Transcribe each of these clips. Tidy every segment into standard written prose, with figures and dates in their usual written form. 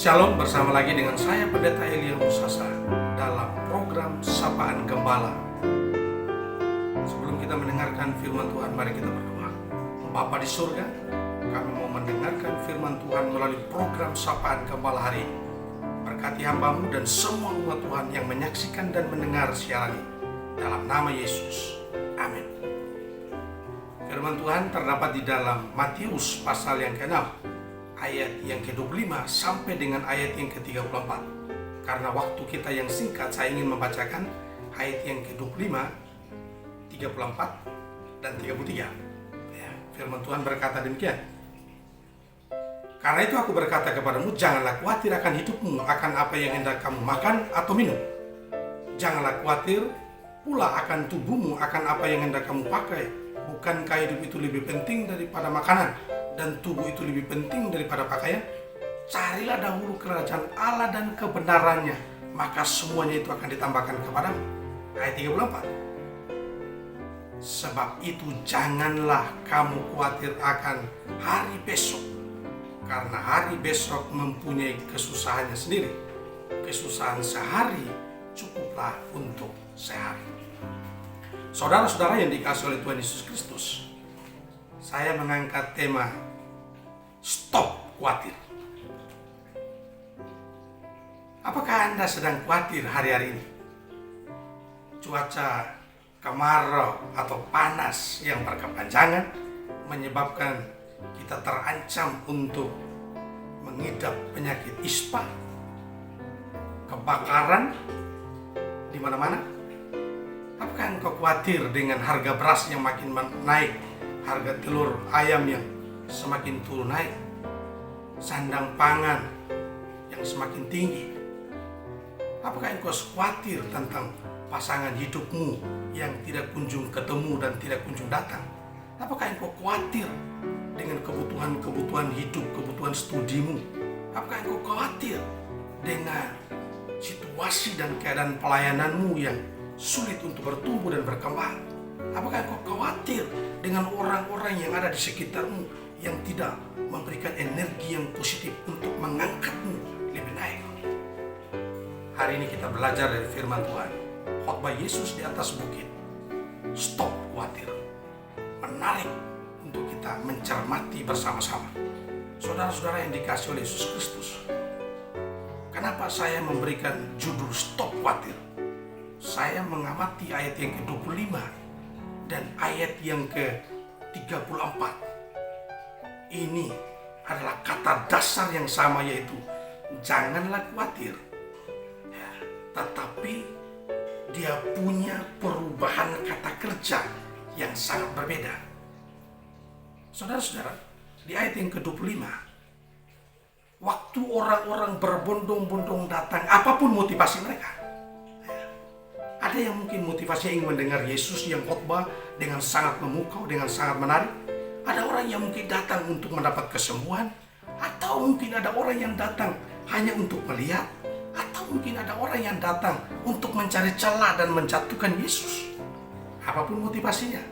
Shalom, bersama lagi dengan saya Pendeta Elia Musasa dalam program Sapaan Gembala. Sebelum kita mendengarkan firman Tuhan, mari kita berdoa. Bapa di surga, kami mau mendengarkan firman Tuhan melalui program Sapaan Gembala hari ini. Berkati hamba-Mu dan semua umat Tuhan yang menyaksikan dan mendengar siaran ini. Dalam nama Yesus, amin. Firman Tuhan terdapat di dalam Matius pasal yang ke-6, ayat yang ke-25 sampai dengan ayat yang ke-34. Karena waktu kita yang singkat, saya ingin membacakan ayat yang ke-25, 34, dan 33. Ya, firman Tuhan berkata demikian. Karena itu aku berkata kepadamu, janganlah khawatir akan hidupmu, akan apa yang hendak kamu makan atau minum. Janganlah khawatir pula akan tubuhmu, akan apa yang hendak kamu pakai. Bukankah hidup itu lebih penting daripada makanan, dan tubuh itu lebih penting daripada pakaian? Carilah dahulu kerajaan Allah dan kebenarannya, maka semuanya itu akan ditambahkan kepadamu. Ayat 34. Sebab itu janganlah kamu khawatir akan hari besok, karena hari besok mempunyai kesusahannya sendiri. Kesusahan sehari cukuplah untuk sehari. Saudara-saudara yang dikasihi oleh Tuhan Yesus Kristus, saya mengangkat tema stop khawatir. Apakah Anda sedang khawatir hari-hari ini? Cuaca kemarau atau panas yang berkepanjangan menyebabkan kita terancam untuk mengidap penyakit ispa, kebakaran di mana-mana. Apakah engkau khawatir dengan harga beras yang makin naik, harga telur ayam yang semakin turun naik, sandang pangan yang semakin tinggi? Apakah engkau khawatir tentang pasangan hidupmu yang tidak kunjung ketemu dan tidak kunjung datang? Apakah engkau khawatir dengan kebutuhan hidup, kebutuhan studimu? Apakah engkau khawatir dengan situasi dan keadaan pelayananmu yang sulit untuk bertumbuh dan berkembang? Apakah engkau khawatir dengan orang-orang yang ada di sekitarmu yang tidak memberikan energi yang positif untuk mengangkatmu lebih naik? Hari ini kita belajar dari firman Tuhan, khotbah Yesus di atas bukit. Stop khawatir. Menarik untuk kita mencermati bersama-sama. Saudara-saudara yang dikasihi oleh Yesus Kristus, kenapa saya memberikan judul stop khawatir? Saya mengamati ayat yang ke-25 dan ayat yang ke-34. Ini adalah kata dasar yang sama, yaitu janganlah khawatir. Ya, tetapi dia punya perubahan kata kerja yang sangat berbeda. Saudara-saudara, di ayat yang ke-25, waktu orang-orang berbondong-bondong datang, apapun motivasi mereka. Ada yang mungkin motivasinya ingin mendengar Yesus yang khotbah dengan sangat memukau, dengan sangat menarik. Ada orang yang mungkin datang untuk mendapat kesembuhan, atau mungkin ada orang yang datang hanya untuk melihat, atau mungkin ada orang yang datang untuk mencari celah dan menjatuhkan Yesus. Apapun motivasinya,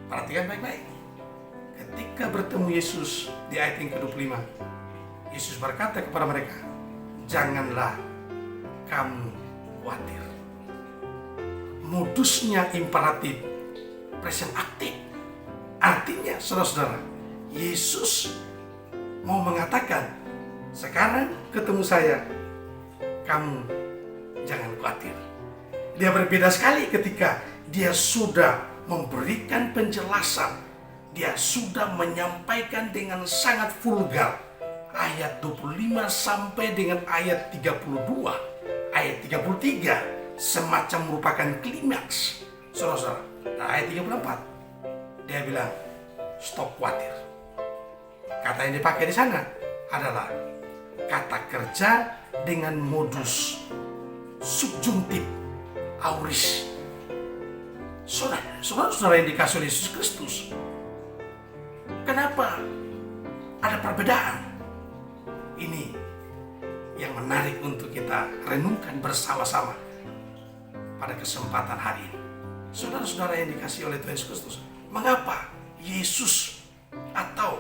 perhatikan baik-baik. Ketika bertemu Yesus di ayat yang ke-25, Yesus berkata kepada mereka, janganlah kamu khawatir. Modusnya imperatif, present aktif. Artinya, saudara-saudara, Yesus mau mengatakan, sekarang ketemu saya, kamu jangan khawatir. Dia berbeda sekali ketika dia sudah memberikan penjelasan, dia sudah menyampaikan dengan sangat vulgar. Ayat 25 sampai dengan ayat 32, ayat 33, semacam merupakan klimaks, saudara-saudara. Nah, ayat 34, dia bilang stop khawatir. Kata yang dipakai di sana adalah kata kerja dengan modus subjuntif aorist. Saudara-saudara yang dikasihi oleh Yesus Kristus, kenapa ada perbedaan? Ini yang menarik untuk kita renungkan bersama-sama pada kesempatan hari ini. Saudara-saudara yang dikasihi oleh Tuhan Yesus Kristus, mengapa Yesus atau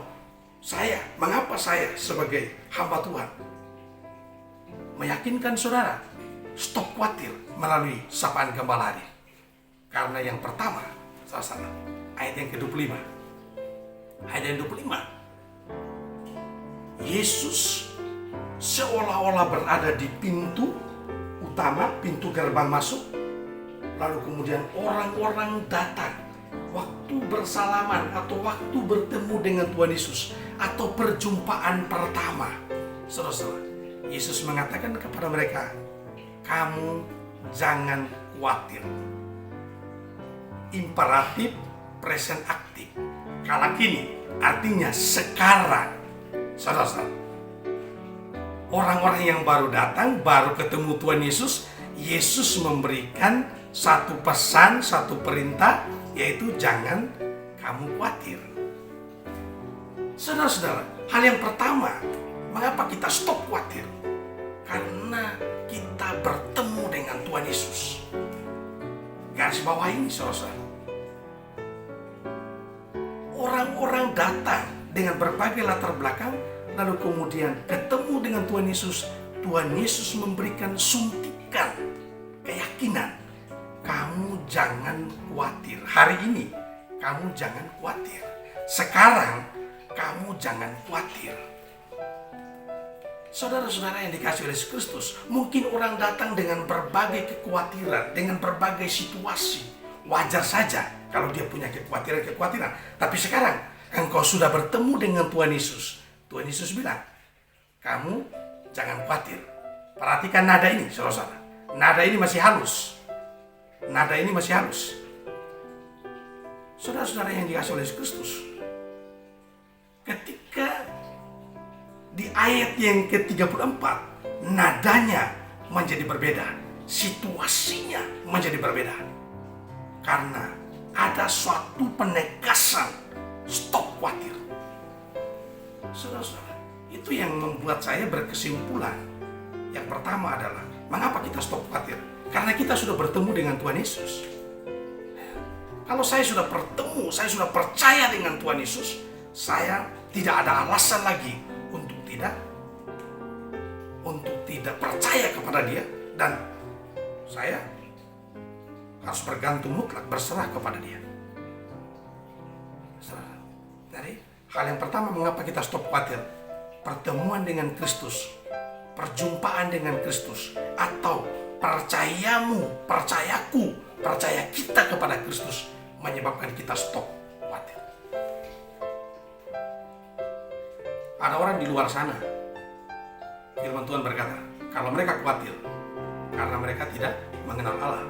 mengapa saya sebagai hamba Tuhan meyakinkan saudara stop khawatir melalui sapaan gembala hari. Karena yang pertama, saudara, ayat yang ke-25. Ayat yang 25. Yesus seolah-olah berada di pintu utama, pintu gerbang masuk. Lalu kemudian orang-orang datang waktu bersalaman atau waktu bertemu dengan Tuhan Yesus atau perjumpaan pertama. Saudara, Yesus mengatakan kepada mereka, kamu jangan khawatir. Imperatif present aktif. Kala kini artinya sekarang. Saudara, orang-orang yang baru datang, baru ketemu Tuhan Yesus, Yesus memberikan satu pesan, satu perintah, yaitu jangan kamu khawatir. Saudara-saudara, hal yang pertama, mengapa kita stop khawatir? Karena kita bertemu dengan Tuhan Yesus. Garis bawah ini, saudara-saudara. Orang-orang datang dengan berbagai latar belakang, lalu kemudian ketemu dengan Tuhan Yesus. Tuhan Yesus memberikan suntikan keyakinan. Kamu jangan khawatir. Hari ini, kamu jangan khawatir. Sekarang, kamu jangan khawatir. Saudara-saudara yang dikasihi oleh Yesus Kristus, mungkin orang datang dengan berbagai kekhawatiran, dengan berbagai situasi. Wajar saja kalau dia punya kekhawatiran. Tapi sekarang, engkau sudah bertemu dengan Tuhan Yesus. Tuhan Yesus bilang, kamu jangan khawatir. Perhatikan nada ini, saudara-saudara. Nada ini masih halus. Nada ini masih halus. Saudara-saudara yang dikasihi oleh Yesus Kristus, ketika di ayat yang ke-34, nadanya menjadi berbeda, situasinya menjadi berbeda. Karena ada suatu penekasan, stop khawatir. Saudara-saudara, itu yang membuat saya berkesimpulan. Yang pertama adalah, mengapa kita stop khawatir? Karena kita sudah bertemu dengan Tuhan Yesus. Kalau saya sudah bertemu, saya sudah percaya dengan Tuhan Yesus, saya tidak ada alasan lagi untuk tidak percaya kepada Dia, dan saya harus bergantung mutlak, berserah kepada Dia. Jadi, hal yang pertama mengapa kita stop khawatir? Pertemuan dengan Kristus, perjumpaan dengan Kristus, atau percaya kita kepada Kristus menyebabkan kita stop khawatir. Ada orang di luar sana, firman Tuhan berkata, kalau mereka khawatir karena mereka tidak mengenal Allah.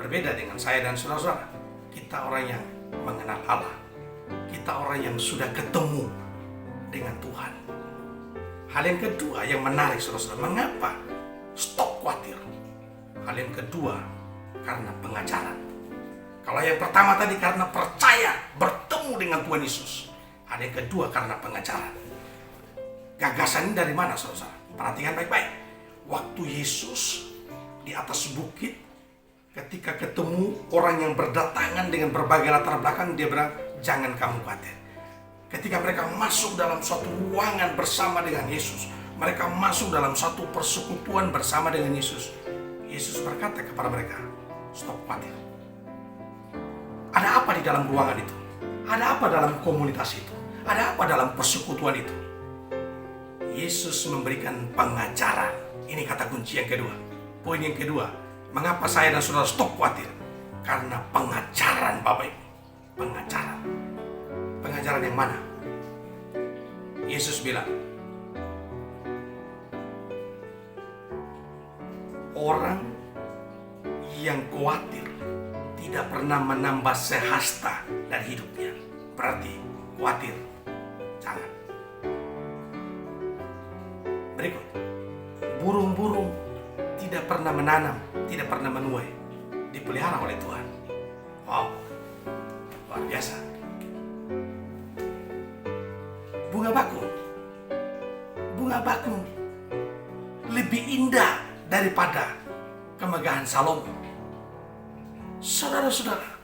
Berbeda dengan saya dan saudara-saudara, kita orang yang mengenal Allah. Kita orang yang sudah ketemu dengan Tuhan. Hal yang kedua yang menarik, saudara-saudara, mengapa stop khawatir? Hal yang kedua, karena pengajaran. Kalau yang pertama tadi karena percaya, bertemu dengan Tuhan Yesus. Hal yang kedua karena pengajaran. Gagasan ini dari mana, saudara-saudara? Perhatikan baik-baik. Waktu Yesus di atas bukit, ketika ketemu orang yang berdatangan dengan berbagai latar belakang, dia bilang, jangan kamu khawatir. Ketika mereka masuk dalam suatu ruangan bersama dengan Yesus, mereka masuk dalam satu persekutuan bersama dengan Yesus, Yesus berkata kepada mereka, stop khawatir. Ada apa di dalam ruangan itu? Ada apa dalam komunitas itu? Ada apa dalam persekutuan itu? Yesus memberikan pengajaran. Ini kata kunci yang kedua. Poin yang kedua, mengapa saya dan saudara stop khawatir? Karena pengajaran, Bapak Ibu. Pengajaran. Pengajaran yang mana? Yesus bilang, orang yang khawatir tidak pernah menambah sehasta dari hidupnya. Berarti khawatir, jangan. Berikut, burung-burung tidak pernah menanam, tidak pernah menuai, dipelihara oleh Tuhan. Wow, luar biasa. Bunga bakung lebih indah daripada kemegahan Salomo. Saudara-saudara,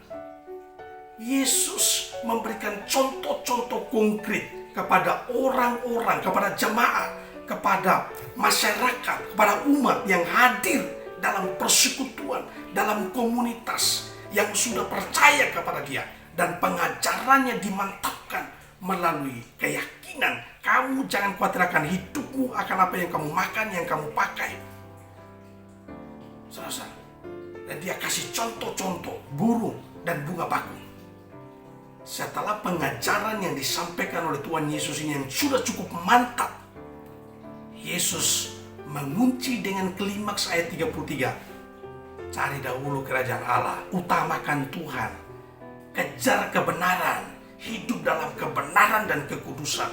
Yesus memberikan contoh-contoh konkret kepada orang-orang, kepada jemaat, kepada masyarakat, kepada umat yang hadir dalam persekutuan, dalam komunitas yang sudah percaya kepada Dia, dan pengajarannya dimantapkan melalui keyakinan. Kamu jangan khawatir akan hidupmu, akan apa yang kamu makan, yang kamu pakai. Saudara, dan Dia kasih contoh-contoh burung dan bunga bakung. Setelah pengajaran yang disampaikan oleh Tuhan Yesus ini yang sudah cukup mantap, Yesus mengunci dengan klimaks ayat 33. Cari dahulu kerajaan Allah, utamakan Tuhan, kejar kebenaran, hidup dalam kebenaran dan kekudusan.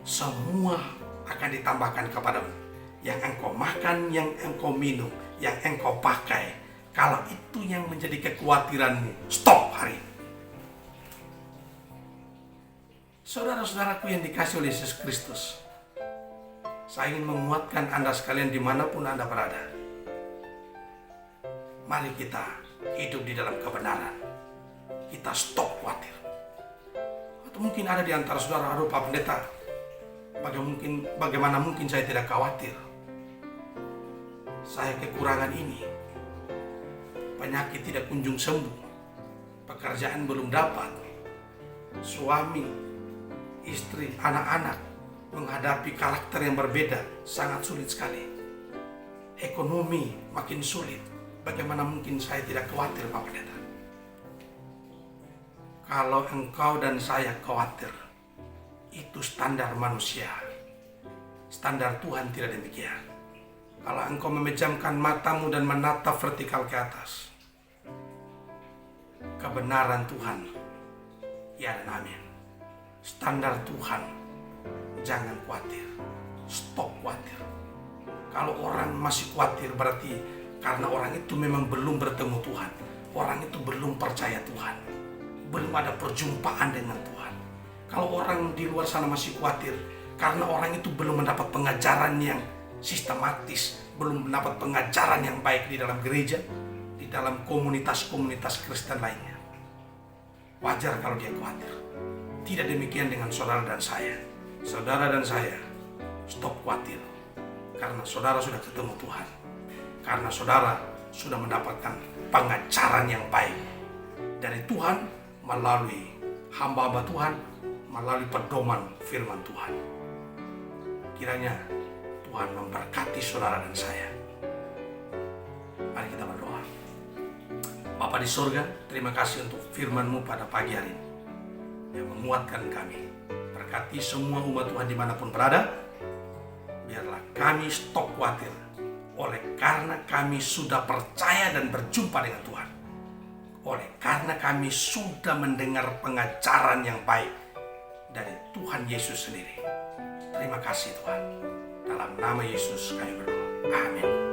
Semua akan ditambahkan kepadamu. Yang engkau makan, yang engkau minum, yang engkau pakai. Kalau itu yang menjadi kekhawatiranmu, stop hari ini. Saudara-saudaraku yang dikasih oleh Yesus Kristus, saya ingin menguatkan Anda sekalian dimanapun Anda berada. Mari kita hidup di dalam kebenaran. Kita stop khawatir. Atau mungkin ada di antara saudara, aduh Pak Pendeta, bagaimana mungkin saya tidak khawatir? Saya kekurangan ini. Penyakit tidak kunjung sembuh. Pekerjaan belum dapat. Suami, istri, anak-anak menghadapi karakter yang berbeda, sangat sulit sekali. Ekonomi makin sulit. Bagaimana mungkin saya tidak khawatir, Pak Pendeta? Kalau engkau dan saya khawatir, itu standar manusia. Standar Tuhan tidak demikian. Kalau engkau memejamkan matamu dan menatap vertikal ke atas, kebenaran Tuhan, ya dan amin. Standar Tuhan, jangan khawatir. Stop khawatir. Kalau orang masih khawatir berarti karena orang itu memang belum bertemu Tuhan. Orang itu belum percaya Tuhan. Belum ada perjumpaan dengan Tuhan. Kalau orang di luar sana masih khawatir karena orang itu belum mendapat pengajaran yang sistematis, belum mendapat pengajaran yang baik di dalam gereja, di dalam komunitas-komunitas Kristen lainnya. Wajar kalau dia khawatir. Tidak demikian dengan saudara dan saya. Saudara dan saya, stop khawatir. Karena saudara sudah ketemu Tuhan. Karena saudara sudah mendapatkan pengajaran yang baik dari Tuhan melalui hamba-hamba Tuhan, melalui pedoman firman Tuhan. Kiranya Tuhan memberkati saudara dan saya. Mari kita berdoa. Bapa di surga, terima kasih untuk firman-Mu pada pagi hari ini yang menguatkan kami. Berkati semua umat Tuhan dimanapun berada. Biarlah kami stop khawatir oleh karena kami sudah percaya dan berjumpa dengan Tuhan. Oleh karena kami sudah mendengar pengajaran yang baik dari Tuhan Yesus sendiri. Terima kasih Tuhan. Dalam nama Yesus kami berdoa. Amin.